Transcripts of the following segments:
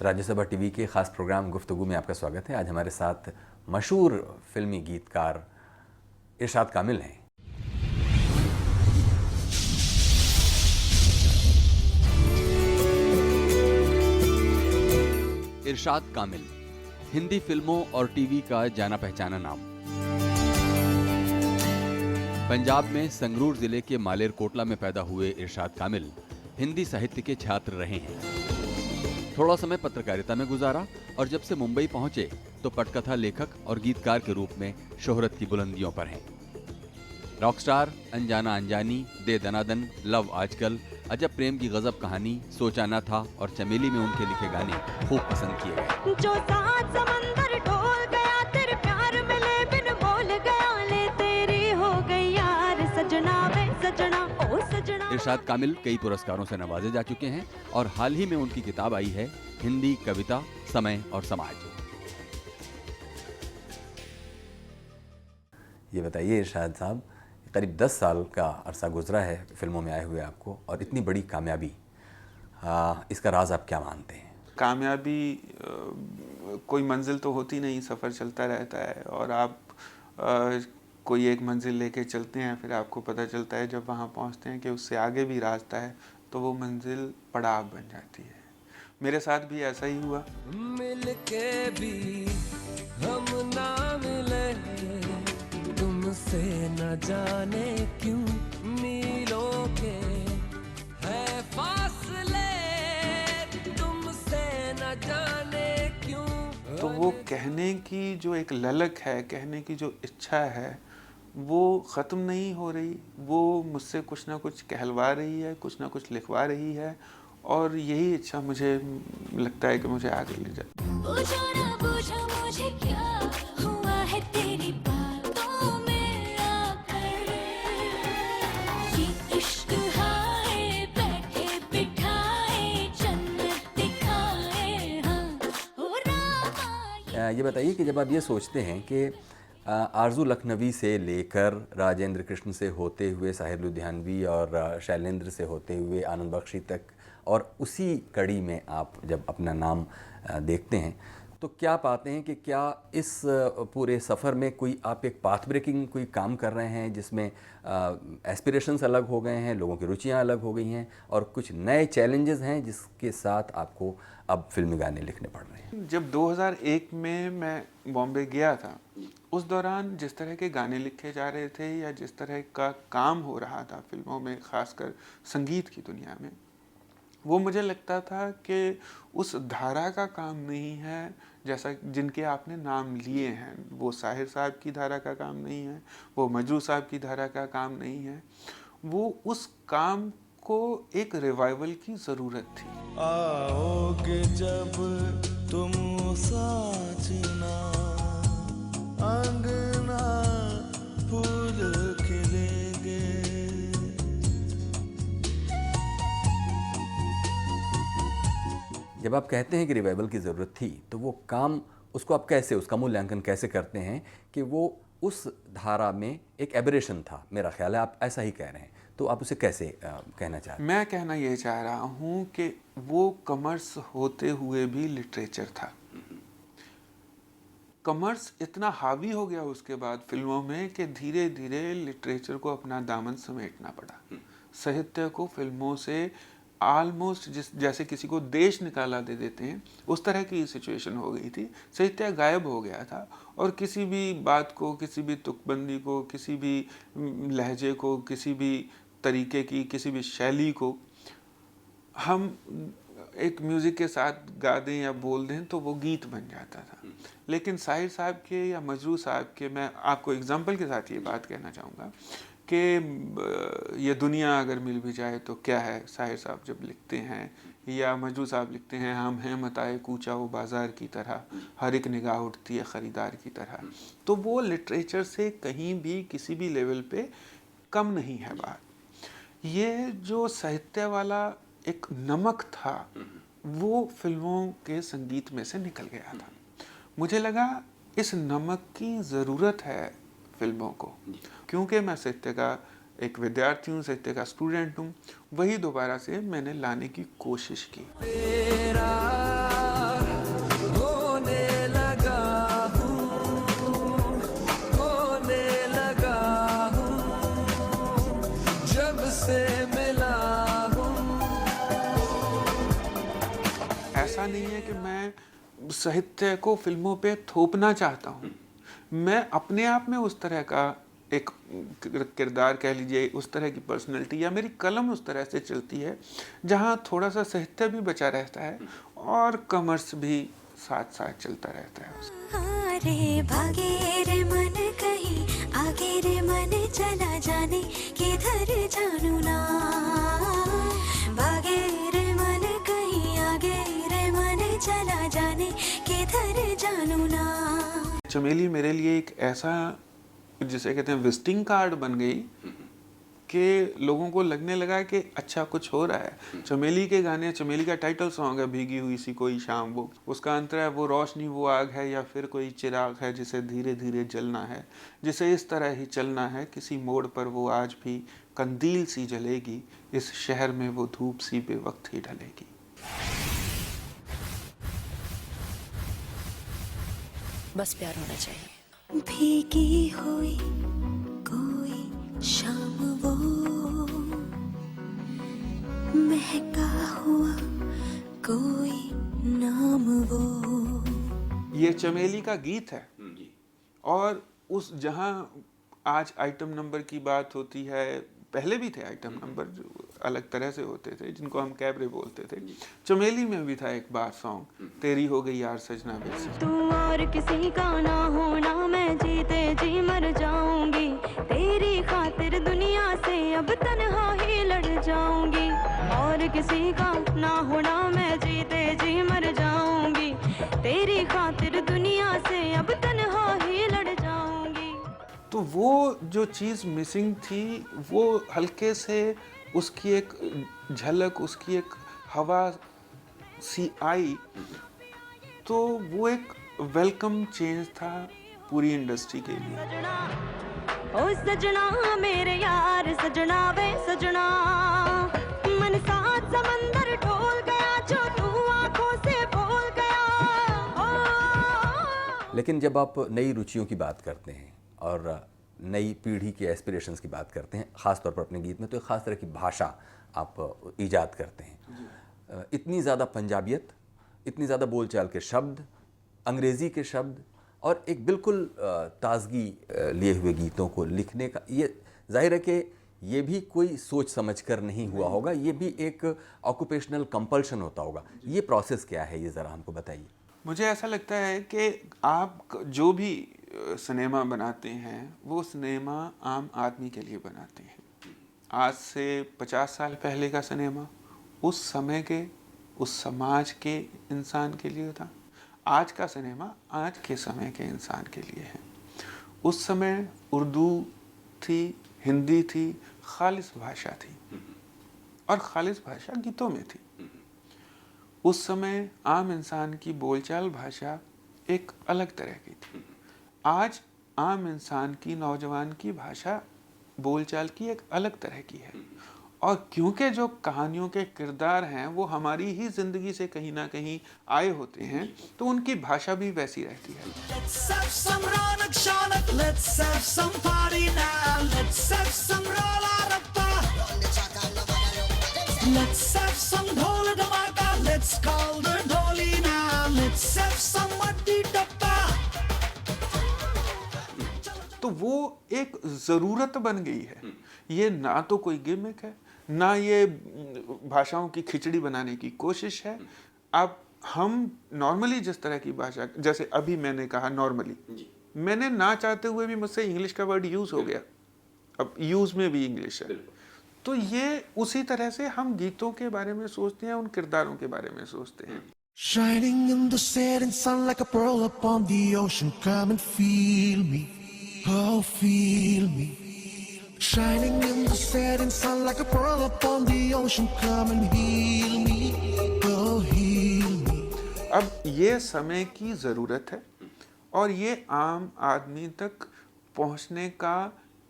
Rajya Sabha TV के ख़ास programme गुफ्तगू में आपका स्वागत है। आज हमारे साथ मशहूर फिल्मी गीतकार इरशाद कामिल हैं। इरशाद कामिल हिंदी फिल्मों और टीवी का जाना पहचाना नाम। पंजाब में संगरूर जिले के मालेरकोटला में पैदा हुए इरशाद कामिल हिंदी साहित्य के छात्र रहे हैं। थोड़ा समय पत्रकारिता में गुजारा और जब से मुंबई पहुंचे तो पटकथा लेखक और गीतकार के रूप में शोहरत की बुलंदियों पर हैं। रॉकस्टार, अनजाना अनजानी, दे दनादन, लव आजकल, अजब प्रेम की गजब कहानी, सोचा न था और चमेली में उनके लिखे गाने खूब पसंद किए गए। जो सात समंदर ढोल गया तेरे प्यार मिले बिन बोल गया ले तेरी हो गई यार सजना वे सजना ओ सजना। इरशाद कामिल कई पुरस्कारों से नवाजे जा चुके हैं और हाल ही में उनकी किताब आई है हिंदी कविता, समय और समाज। ये बताइए इरशाद साहब, करीब 10 साल का अरसा गुजरा है फिल्मों में आए हुए आपको और इतनी बड़ी कामयाबी, इसका राज आप क्या मानते हैं? कामयाबी कोई मंजिल तो होती नहीं, सफ़र चलता रहता है और आप कोई एक मंजिल लेके चलते हैं, फिर आपको पता चलता है जब वहाँ पहुँचते हैं कि उससे आगे भी रास्ता है, तो वो मंजिल पड़ाव बन जाती है। मेरे साथ भी ऐसा ही हुआ। मिल के भी हम ना मिले, तुमसे न जाने क्यों मीलों के है फासले, तुमसे न जाने क्यों। तो वो कहने की जो एक ललक है, कहने की जो इच्छा है, वो ख़त्म नहीं हो रही। वो मुझसे कुछ ना कुछ कहलवा रही है, कुछ ना कुछ लिखवा रही है और यही इच्छा मुझे लगता है कि मुझे आगे ले जाए। पूछो ना पूछो मुझे क्या हुआ है तेरी बातों में आकर, ये इश्क हाय बैठे बिठाए जन्नत दिखाए हाँ हो रामा। ये बताइए कि जब आप ये सोचते हैं कि आरजू लखनवी से लेकर राजेंद्र कृष्ण से होते हुए साहिर लुधियानवी और शैलेंद्र से होते हुए आनंद बख्शी तक, और उसी कड़ी में आप जब अपना नाम देखते हैं तो क्या पाते हैं कि क्या इस पूरे सफ़र में कोई आप एक पाथ ब्रेकिंग कोई काम कर रहे हैं जिसमें एस्पिरेशंस अलग हो गए हैं, लोगों की रुचियां अलग हो गई हैं और कुछ नए चैलेंजेस हैं जिसके साथ आपको अब फिल्मी गाने लिखने पड़ रहे हैं? जब 2001 में मैं बॉम्बे गया था, उस दौरान जिस तरह के गाने लिखे जा रहे थे या जिस तरह का काम हो रहा था फिल्मों में, ख़ासकर संगीत की दुनिया में, वो मुझे लगता था कि उस धारा का काम नहीं है जैसा जिनके आपने नाम लिए हैं। वो साहिर साहब की धारा का काम नहीं है, वो मजरू साहब की धारा का काम नहीं है। वो उस काम को एक रिवाइवल की ज़रूरत थी। आओगे जब तुम साजना, अंगना फूल खिलेंगे। जब आप कहते हैं कि रिवाइवल की ज़रूरत थी तो वो काम, उसको आप कैसे, उसका मूल्यांकन कैसे करते हैं कि वो उस धारा में एक एबरेशन था? मेरा ख्याल है आप ऐसा ही कह रहे हैं, तो आप उसे कैसे कहना चाहते हैं? मैं कहना ये चाह रहा हूँ कि वो कमर्स होते हुए भी लिटरेचर था। कमर्स इतना हावी हो गया उसके बाद फिल्मों में कि धीरे धीरे लिटरेचर को अपना दामन समेटना पड़ा। साहित्य को फिल्मों से आलमोस्ट जैसे किसी को देश निकाला दे देते हैं, उस तरह की सिचुएशन हो गई थी। साहित्य गायब हो गया था और किसी भी बात को, किसी भी तुकबंदी को, किसी भी लहजे को, किसी भी तरीके की, किसी भी शैली को हम एक म्यूज़िक के साथ गा दें या बोल दें तो वो गीत बन जाता था। लेकिन साहिर साहब के या मजरू साहब के, मैं आपको एग्जांपल के साथ ये बात कहना चाहूँगा कि ये दुनिया अगर मिल भी जाए तो क्या है, साहिर साहब जब लिखते हैं या मजरू साहब लिखते हैं, हम हैं मताए कूचा वो बाज़ार की तरह, हर एक निगाह उठती है ख़रीदार की तरह, तो वो लिटरेचर से कहीं भी किसी भी लेवल पे कम नहीं है बात। ये जो साहित्य वाला एक नमक था वो फिल्मों के संगीत में से निकल गया था। मुझे लगा इस नमक की ज़रूरत है फिल्मों को, क्योंकि मैं साहित्य का एक विद्यार्थी हूँ, साहित्य का स्टूडेंट हूँ, वही दोबारा से मैंने लाने की कोशिश की। तेरा ऐसा नहीं है कि मैं साहित्य को फिल्मों पे थोपना चाहता हूँ। मैं अपने आप में उस तरह का एक किरदार कह लीजिए, उस तरह की पर्सनैलिटी, या मेरी कलम उस तरह से चलती है जहाँ थोड़ा सा साहित्य भी बचा रहता है और कॉमर्स भी साथ साथ चलता रहता है। रे भागे रे मन कहीं आगे रे मन चला जाने किधर जानू ना, भागे रे मन कहीं आगे रे मन चला जाने किधर जानू ना। चमेली मेरे लिए एक ऐसा, जिसे कहते हैं विजिटिंग कार्ड बन गई कि लोगों को लगने लगा कि अच्छा कुछ हो रहा है। चमेली के गाने, चमेली का टाइटल सॉन्ग है भीगी हुई सी कोई शाम, वो उसका अंतर है वो रोशनी वो आग है या फिर कोई चिराग है जिसे धीरे धीरे जलना है, जिसे इस तरह ही चलना है, किसी मोड़ पर वो आज भी कंदील सी जलेगी, इस शहर में वो धूप सी बेवक्त ही ढलेगी। बस प्यार होना चाहिए। भीगी हुई कोई शाम वो, महका हुआ कोई नाम वो। ये चमेली का गीत है। और उस जहाँ आज आइटम नंबर की बात होती है, पहले भी थे आइटम नंबर जो अलग तरह से होते थे जिनको हम कैबरे बोलते थे, चमेली में भी था एक बार सॉन्ग, तेरी हो गई यार सजना बेसी। तू और किसी का ना होना, मैं जीते जी मर जाऊंगी, तेरी खातिर दुनिया से अब तन्हा ही लड़ जाऊंगी, और किसी का ना होना, मैं जीते जी मर जाऊंगी, तेरी खातिर दुनिया से अब तन्हा ही लड़ जाऊंगी। तो वो जो चीज़ मिसिंग थी वो हल्के से उसकी एक झलक, उसकी एक हवा सी आई, तो वो एक वेलकम चेंज था पूरी इंडस्ट्री के लिए। सजना ओ सजना मेरे यार सजना वे सजना, मन साथ समंदर ढोल गया जो तू आंखों से बोल गया ओ। लेकिन जब आप नई रुचियों की बात करते हैं और नई पीढ़ी के एस्पिरेशंस की बात करते हैं, ख़ास तौर पर अपने गीत में, तो एक ख़ास तरह की भाषा आप ईजाद करते हैं। इतनी ज़्यादा पंजाबियत, इतनी ज़्यादा बोलचाल के शब्द, अंग्रेज़ी के शब्द और एक बिल्कुल ताजगी लिए हुए गीतों को लिखने का, ये जाहिर है कि ये भी कोई सोच समझ कर नहीं हुआ होगा, ये भी एक ऑक्यूपेशनल कंपल्शन होता होगा। ये प्रोसेस क्या है, ये ज़रा हमको बताइए। मुझे ऐसा लगता है कि आप जो भी सिनेमा बनाते हैं वो सिनेमा आम आदमी के लिए बनाते हैं। आज से 50 साल पहले का सिनेमा उस समय के, उस समाज के इंसान के लिए था। आज का सिनेमा आज के समय के इंसान के लिए है। उस समय उर्दू थी, हिंदी थी, खालिस भाषा थी और खालिस भाषा गीतों में थी। उस समय आम इंसान की बोलचाल भाषा एक अलग तरह की थी। आज आम इंसान की, नौजवान की भाषा बोलचाल की एक अलग तरह की है, और क्योंकि जो कहानियों के किरदार हैं वो हमारी ही ज़िंदगी से कहीं ना कहीं आए होते हैं, तो उनकी भाषा भी वैसी रहती है। Let's have some Ronak Shanak, let's have some party now, let's have some Rola Rappa, let's have some Dhola Dhamaka, let's call the Dholi now, let's have some Matti Tappa। तो वो एक ज़रूरत बन गई है। ये ना तो कोई गिमिक है, ना ये भाषाओं की खिचड़ी बनाने की कोशिश है। अब हम नॉर्मली जिस तरह की भाषा, जैसे अभी मैंने कहा नॉर्मली, मैंने ना चाहते हुए भी मुझसे इंग्लिश का वर्ड यूज़ हो गया, अब यूज़ में भी इंग्लिश है। तो ये उसी तरह से हम गीतों के बारे में सोचते हैं, उन किरदारों के बारे में सोचते हैं। Shining in the setting sun like a pearl upon the ocean, come and feel me, oh feel me. Shining in the setting sun like a pearl upon the ocean, come and heal me, oh heal me। अब ये समय की ज़रूरत है और ये आम आदमी तक पहुंचने का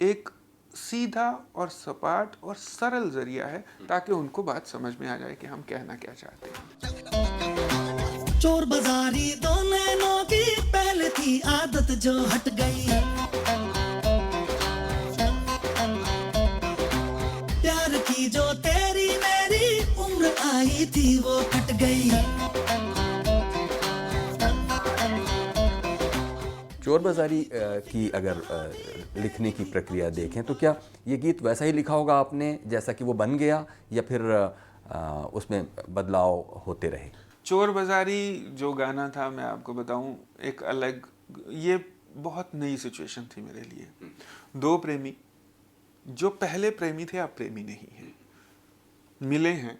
एक सीधा और सपाट और सरल जरिया है, ताकि उनको बात समझ में आ जाए कि हम कहना क्या चाहते हैं। चोर बाजारी दो नैनों की पहले थी आदत जो हट गई, प्यार की जो तेरी मेरी उम्र आई थी वो कट गई। चोर बाज़ारी की अगर लिखने की प्रक्रिया देखें तो क्या ये गीत वैसा ही लिखा होगा आपने जैसा कि वो बन गया, या फिर उसमें बदलाव होते रहे? चोर बाज़ारी जो गाना था, मैं आपको बताऊं, एक अलग, ये बहुत नई सिचुएशन थी मेरे लिए। दो प्रेमी, जो पहले प्रेमी थे अब प्रेमी नहीं हैं, मिले हैं,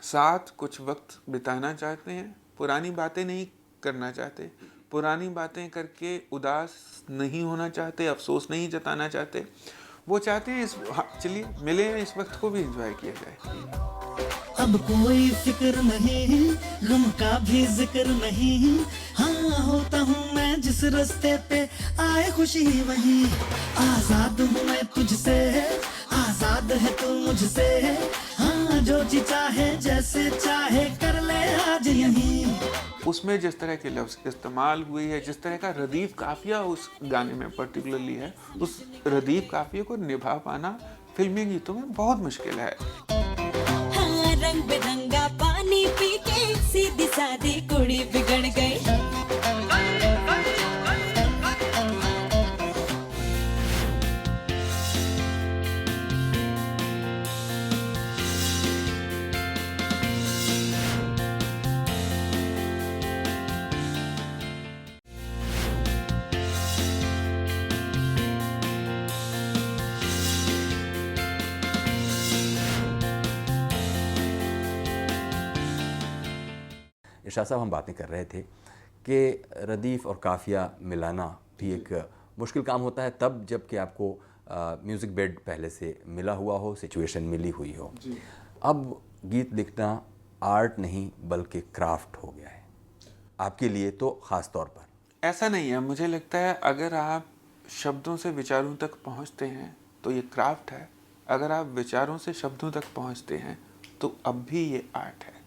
साथ कुछ वक्त बिताना चाहते हैं, पुरानी बातें नहीं करना चाहते, पुरानी बातें करके उदास नहीं होना चाहते, अफसोस नहीं जताना चाहते, वो चाहते हैं चलिए मिले हैं, इस वक्त को भी एंजॉय किया जाए। अब कोई फिक्र नहीं, गम का भी जिक्र नहीं, हाँ होता हूँ मैं जिस रास्ते पे आए खुशी वही, आजाद हूँ मैं तुझसे, आजाद है तू मुझसे, हाँ जो जी चाहे जैसे चाहे कर ले आज यही। उसमें जिस तरह के लफ्ज़ इस्तेमाल हुए है, जिस तरह का रदीफ काफिया उस गाने में पर्टिकुलरली है, उस रदीफ काफिया को निभा पाना फिल्मी गीतों में बहुत मुश्किल है। हाँ, रंग बिरंगा पानी पी के सीधी सादी कुड़ी बिगड़ गई। इरशाद साहब, हम बातें कर रहे थे कि रदीफ़ और काफ़िया मिलाना भी एक मुश्किल काम होता है तब जब कि आपको म्यूज़िक बेड पहले से मिला हुआ हो, सिचुएशन मिली हुई हो। अब गीत लिखना आर्ट नहीं बल्कि क्राफ्ट हो गया है आपके लिए, तो ख़ास तौर पर। ऐसा नहीं है, मुझे लगता है अगर आप शब्दों से विचारों तक पहुंचते हैं तो ये क्राफ्ट है, अगर आप विचारों से शब्दों तक पहुंचते हैं तो अब भी ये आर्ट है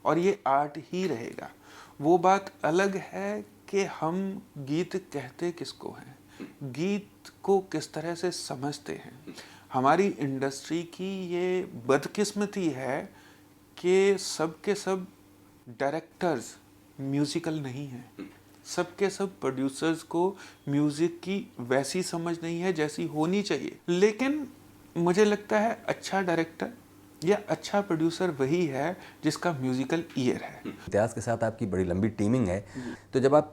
और ये आर्ट ही रहेगा। वो बात अलग है कि हम गीत कहते किसको हैं, गीत को किस तरह से समझते हैं। हमारी इंडस्ट्री की ये बदकिस्मती है कि सब के सब डायरेक्टर्स म्यूज़िकल नहीं हैं, सब के सब प्रोड्यूसर्स को म्यूज़िक की वैसी समझ नहीं है जैसी होनी चाहिए। लेकिन मुझे लगता है अच्छा डायरेक्टर या अच्छा प्रोड्यूसर वही है जिसका म्यूजिकल ईयर है। इम्तियाज़ के साथ आपकी बड़ी लंबी टीमिंग है, तो जब आप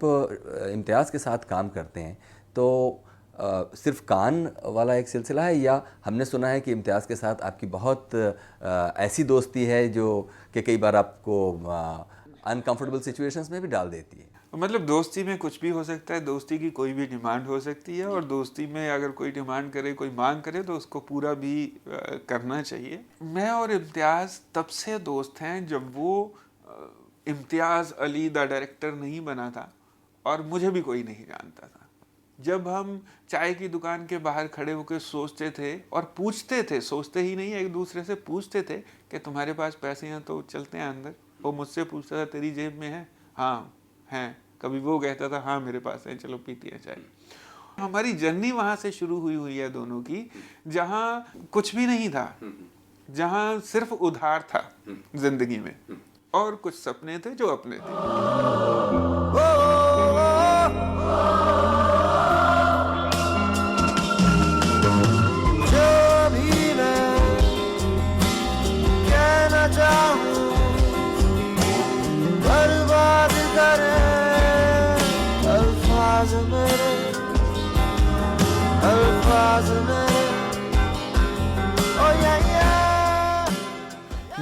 इम्तियाज़ के साथ काम करते हैं तो सिर्फ कान वाला एक सिलसिला है, या हमने सुना है कि इम्तियाज़ के साथ आपकी बहुत ऐसी दोस्ती है जो कि कई बार आपको अनकंफर्टेबल सिचुएशंस में भी डाल देती है? मतलब दोस्ती में कुछ भी हो सकता है, दोस्ती की कोई भी डिमांड हो सकती है, और दोस्ती में अगर कोई डिमांड करे, कोई मांग करे तो उसको पूरा भी करना चाहिए। मैं और इम्तियाज़ तब से दोस्त हैं जब वो इम्तियाज़ अली द डायरेक्टर नहीं बना था और मुझे भी कोई नहीं जानता था। जब हम चाय की दुकान के बाहर खड़े होकर सोचते थे और पूछते थे, सोचते ही नहीं, एक दूसरे से पूछते थे कि तुम्हारे पास पैसे हैं तो चलते हैं अंदर। वो मुझसे पूछता था तेरी जेब में है? हाँ हैं। कभी वो कहता था हाँ मेरे पास है, चलो पीती है चाय। हमारी जर्नी वहाँ से शुरू हुई है दोनों की, जहाँ कुछ भी नहीं था, जहाँ सिर्फ उधार था जिंदगी में और कुछ सपने थे जो अपने थे।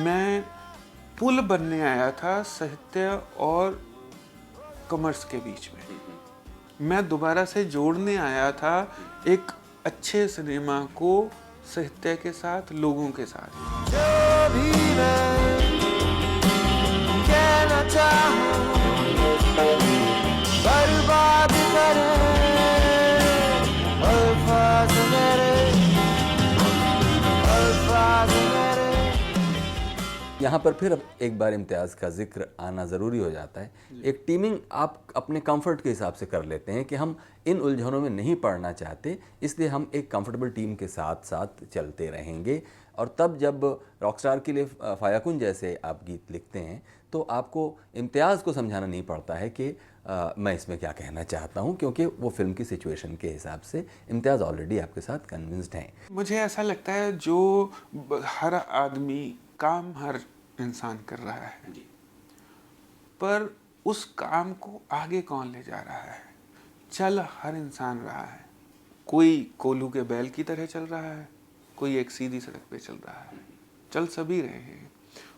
मैं पुल बनने आया था साहित्य और कॉमर्स के बीच में। मैं दोबारा से जोड़ने आया था एक अच्छे सिनेमा को साहित्य के साथ, लोगों के साथ। जो भी मैं कहना चाहूं, बर्बाद करे अल्फाज मेरे, अल्फाज मेरे। यहाँ पर फिर अब एक बार इम्तियाज़ का जिक्र आना ज़रूरी हो जाता है। एक टीमिंग आप अपने कंफर्ट के हिसाब से कर लेते हैं कि हम इन उलझनों में नहीं पड़ना चाहते, इसलिए हम एक कंफर्टेबल टीम के साथ साथ चलते रहेंगे। और तब जब रॉकस्टार के लिए फायाकुन जैसे आप गीत लिखते हैं तो आपको इम्तियाज़ को समझाना नहीं पड़ता है कि मैं इसमें क्या कहना चाहता हूँ, क्योंकि वो फिल्म की सिचुएशन के हिसाब से इम्तियाज़ ऑलरेडी आपके साथ कन्विंस्ड हैं। मुझे ऐसा लगता है जो हर आदमी काम हर इंसान कर रहा है, पर उस काम को आगे कौन ले जा रहा है? चल हर इंसान रहा है। कोई कोल्हू के बैल की तरह चल रहा है, कोई एक सीधी सड़क पे चल रहा है, चल सभी रहे हैं।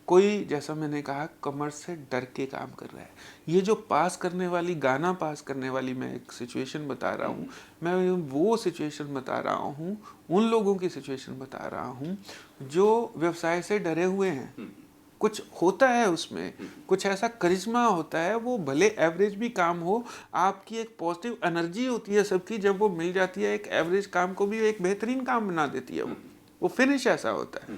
कोई, जैसा मैंने कहा, कमर्स से डर के काम कर रहा है। ये जो पास करने वाली, गाना पास करने वाली मैं एक सिचुएशन बता रहा हूँ, मैं वो सिचुएशन बता रहा हूँ, उन लोगों की सिचुएशन बता रहा हूँ जो व्यवसाय से डरे हुए हैं। कुछ होता है उसमें, कुछ ऐसा करिश्मा होता है, वो भले एवरेज भी काम हो, आपकी एक पॉजिटिव एनर्जी होती है सबकी, जब वो मिल जाती है एक एवरेज काम को भी एक बेहतरीन काम बना देती है। वो फिनिश ऐसा होता है।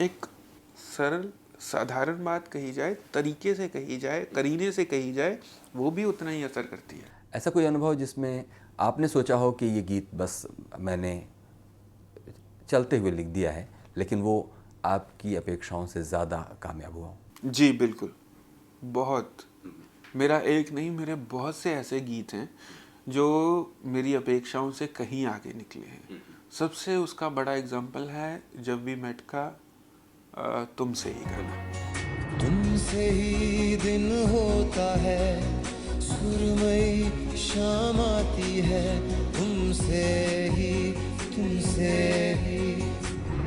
एक सरल साधारण बात कही जाए, तरीके से कही जाए, करीने से कही जाए, वो भी उतना ही असर करती है। ऐसा कोई अनुभव जिसमें आपने सोचा हो कि ये गीत बस मैंने चलते हुए लिख दिया है, लेकिन वो आपकी अपेक्षाओं से ज़्यादा कामयाब हुआ हो? जी बिल्कुल, बहुत। मेरा एक नहीं, मेरे बहुत से ऐसे गीत हैं जो मेरी अपेक्षाओं से कहीं आगे निकले हैं। सबसे उसका बड़ा एग्जाम्पल है जब वी मेट का तुमसे ही गाना। तुमसे ही दिन होता है, सुरमई शाम आती है, तुमसे ही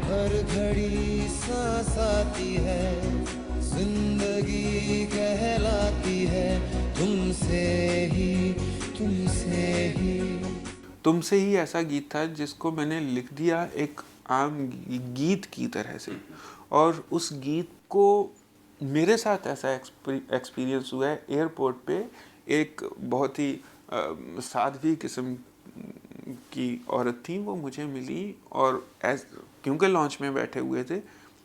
हर घड़ी सांस आती है, जिंदगी कहलाती है, तुमसे ही। तुमसे ही ऐसा गीत था जिसको मैंने लिख दिया एक आम गीत की तरह से, और उस गीत को मेरे साथ ऐसा एक्सपीरियंस हुआ है। एयरपोर्ट पे एक बहुत ही साध्वी किस्म की औरत थी, वो मुझे मिली, और क्योंकि लॉन्च में बैठे हुए थे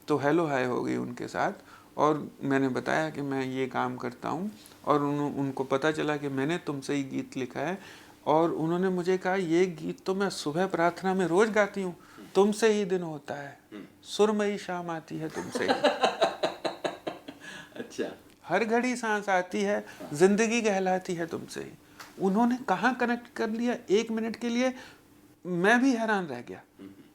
तो हेलो हाय हो गई उनके साथ, और मैंने बताया कि मैं ये काम करता हूँ, और उनको पता चला कि मैंने तुमसे ही गीत लिखा है, और उन्होंने मुझे कहा ये गीत तो मैं सुबह प्रार्थना में रोज गाती हूँ, तुमसे ही दिन होता है, सुरमई शाम आती है तुमसे ही। अच्छा। हर घड़ी सांस आती है, जिंदगी कहलाती है तुमसे ही। उन्होंने कहाँ कनेक्ट कर लिया 1 मिनट के लिए, मैं भी हैरान रह गया।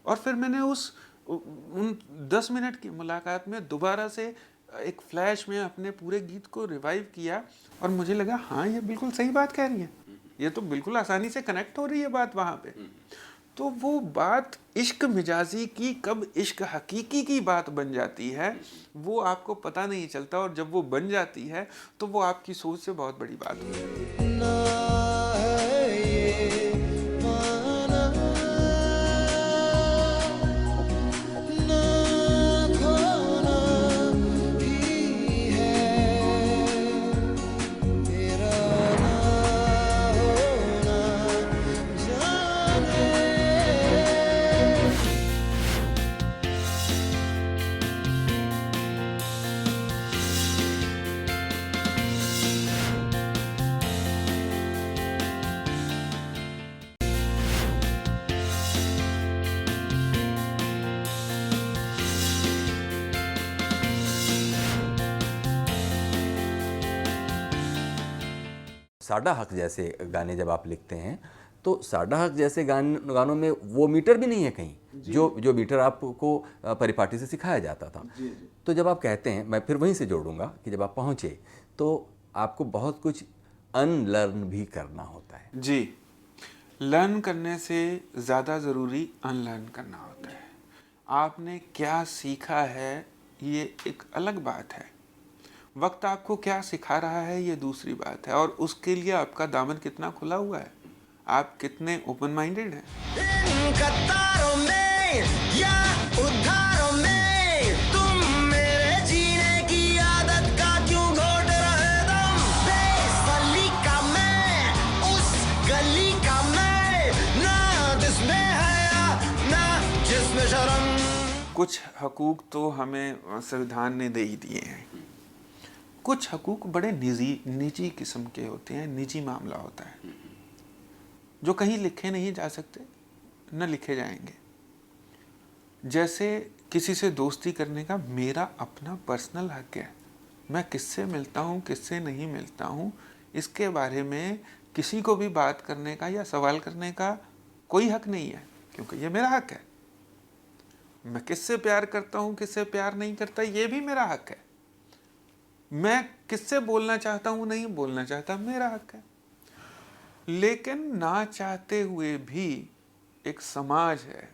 और फिर मैंने उन 10 मिनट की मुलाकात में दोबारा से एक फ्लैश में अपने पूरे गीत को रिवाइव किया, और मुझे लगा हाँ ये बिल्कुल सही बात कह रही है, ये तो बिल्कुल आसानी से कनेक्ट हो रही है बात वहाँ पे। तो वो बात इश्क मिजाजी की कब इश्क हकीकी की बात बन जाती है वो आपको पता नहीं चलता, और जब वो बन जाती है तो वो आपकी सोच से बहुत बड़ी बात होती है। साडा हक जैसे गाने जब आप लिखते हैं तो साडा हक जैसे गानों में वो मीटर भी नहीं है कहीं, जो मीटर आपको परिपाटी से सिखाया जाता था। तो जब आप कहते हैं, मैं फिर वहीं से जोड़ूंगा कि जब आप पहुँचे तो आपको बहुत कुछ अनलर्न भी करना होता है। जी, लर्न करने से ज़्यादा ज़रूरी अनलर्न करना होता है। आपने क्या सीखा है ये एक अलग बात है, वक्त आपको क्या सिखा रहा है ये दूसरी बात है, और उसके लिए आपका दामन कितना खुला हुआ है, आप कितने ओपन माइंडेड हैं। इन कतारों में या उधारों में तुम मेरे जीने की आदत का क्यों घोट रहे दम, बेसलीका मैं उस गली का कुछ हकूक तो हमें संविधान ने दे ही दिए हैं, कुछ हकूक बड़े निजी किस्म के होते हैं, निजी मामला होता है जो कहीं लिखे नहीं जा सकते, न लिखे जाएंगे। जैसे किसी से दोस्ती करने का मेरा अपना पर्सनल हक है, मैं किससे मिलता हूँ किससे नहीं मिलता हूँ इसके बारे में किसी को भी बात करने का या सवाल करने का कोई हक नहीं है, क्योंकि ये मेरा हक है। मैं किससे प्यार करता हूँ किससे प्यार नहीं करता ये भी मेरा हक है। मैं किससे बोलना चाहता हूँ नहीं बोलना चाहता मेरा हक है। लेकिन ना चाहते हुए भी एक समाज है,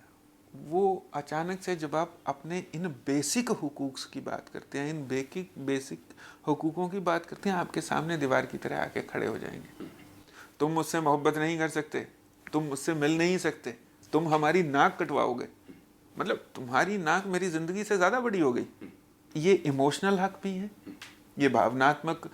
वो अचानक से जब आप अपने इन बेसिक हुकूक की बात करते हैं, इन बेसिक हुकूकों की बात करते हैं, आपके सामने दीवार की तरह आके खड़े हो जाएंगे। तुम मुझसे मोहब्बत नहीं कर सकते, तुम मुझसे मिल नहीं सकते, तुम हमारी नाक कटवाओगे, मतलब तुम्हारी नाक मेरी ज़िंदगी से ज़्यादा बड़ी हो गई। ये इमोशनल हक भी है, ये भावनात्मक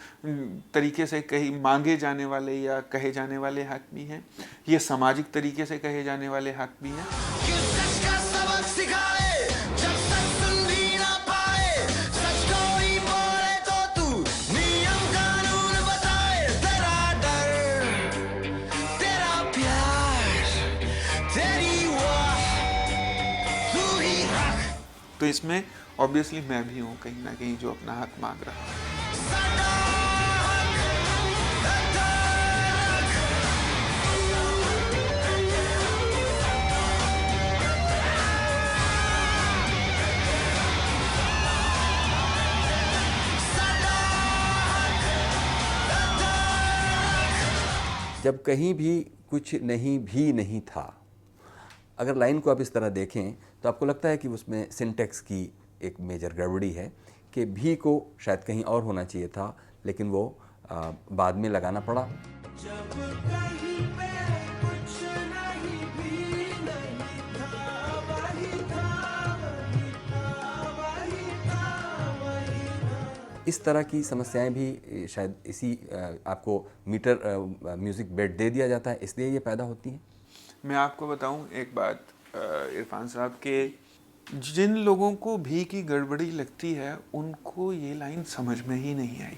तरीके से कहीं मांगे जाने वाले या कहे जाने वाले हक भी हैं, ये सामाजिक तरीके से कहे जाने वाले हक भी हैं। क्यों सच का सबक सिखाए जब सच सुन भी ना पाए, सच कोई बोले तो तू नियम कानून बताए। तेरा डर तेरा प्यार तेरी वाह तू ही हक। तो इसमें ऑब्वियसली मैं भी हूँ कहीं ना कहीं जो अपना हक मांग रहा हूँ। जब कहीं भी कुछ नहीं था, अगर लाइन को आप इस तरह देखें तो आपको लगता है कि उसमें सिंटेक्स की एक मेजर गड़बड़ी है कि भी को शायद कहीं और होना चाहिए था, लेकिन वो बाद में लगाना पड़ा। इस तरह की समस्याएं भी शायद इसी आपको मीटर म्यूज़िक बेड दे दिया जाता है, इसलिए ये पैदा होती हैं। मैं आपको बताऊं एक बात इरफान साहब के, जिन लोगों को भी की गड़बड़ी लगती है उनको ये लाइन समझ में ही नहीं आई,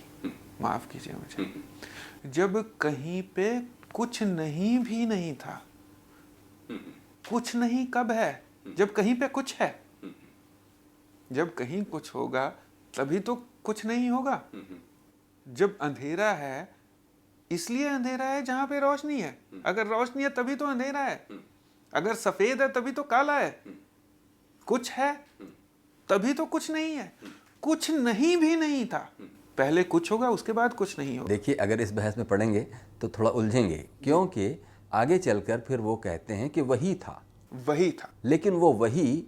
माफ़ कीजिए मुझे। जब कहीं पे कुछ भी नहीं था, कुछ नहीं कब है? जब कहीं पे कुछ है। जब कहीं कुछ होगा तभी तो कुछ नहीं होगा। जब अंधेरा है इसलिए अंधेरा है जहां पे रोशनी है, अगर रोशनी है तभी तो अंधेरा है, अगर सफेद है तभी तो काला है। कुछ है तभी तो कुछ नहीं है, कुछ नहीं भी नहीं था, पहले कुछ होगा उसके बाद कुछ नहीं होगा। देखिए, अगर इस बहस में पढ़ेंगे तो थोड़ा उलझेंगे, क्योंकि आगे चलकर फिर वो कहते हैं कि वही था, वही था, लेकिन वो वही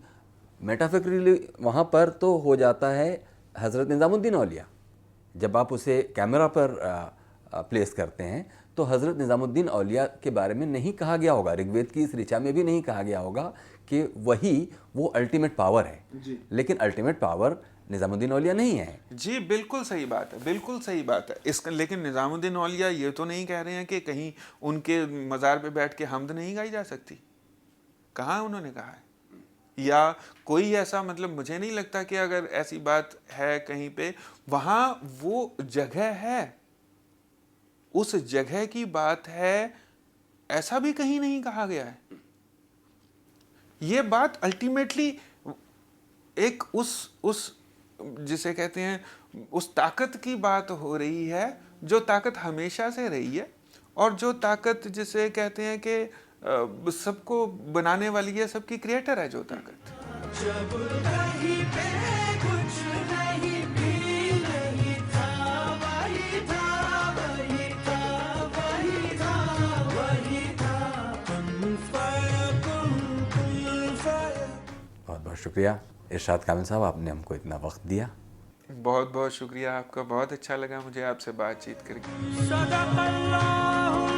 मेटाफिकली वहाँ पर तो हो जाता है हज़रत निज़ामुद्दीन औलिया। जब आप उसे कैमरा पर प्लेस करते हैं तो हज़रत निज़ामुद्दीन औलिया के बारे में नहीं कहा गया होगा, ऋग्वेद की इस ऋचा में भी नहीं कहा गया होगा कि वही वो अल्टीमेट पावर है जी। लेकिन अल्टीमेट पावर निज़ामुद्दीन औलिया नहीं है। जी बिल्कुल सही बात है, बिल्कुल सही बात है। इसका लेकिन निज़ामुद्दीन औलिया ये तो नहीं कह रहे हैं कि कहीं उनके मज़ार पे बैठ के हम्द नहीं गाई जा सकती, कहाँ उन्होंने कहा है? या कोई ऐसा, मतलब मुझे नहीं लगता कि अगर ऐसी बात है कहीं पे, वहाँ वो जगह है, उस जगह की बात है, ऐसा भी कहीं नहीं कहा गया है। ये बात अल्टीमेटली एक उस जिसे कहते हैं उस ताकत की बात हो रही है जो ताकत हमेशा से रही है, और जो ताकत जिसे कहते हैं कि सबको बनाने वाली है, सबकी क्रिएटर है जो ताकत। जब कहीं पे कुछ नहीं भी नहीं था, वही था, वही था, वही था, वही था, कुन फयकुन, कुन फयकुन। बहुत बहुत शुक्रिया इरशाद कामिल साहब, आपने हमको इतना वक्त दिया। बहुत बहुत शुक्रिया आपका, बहुत अच्छा लगा मुझे आपसे बातचीत करके। सदक़ल्लाहु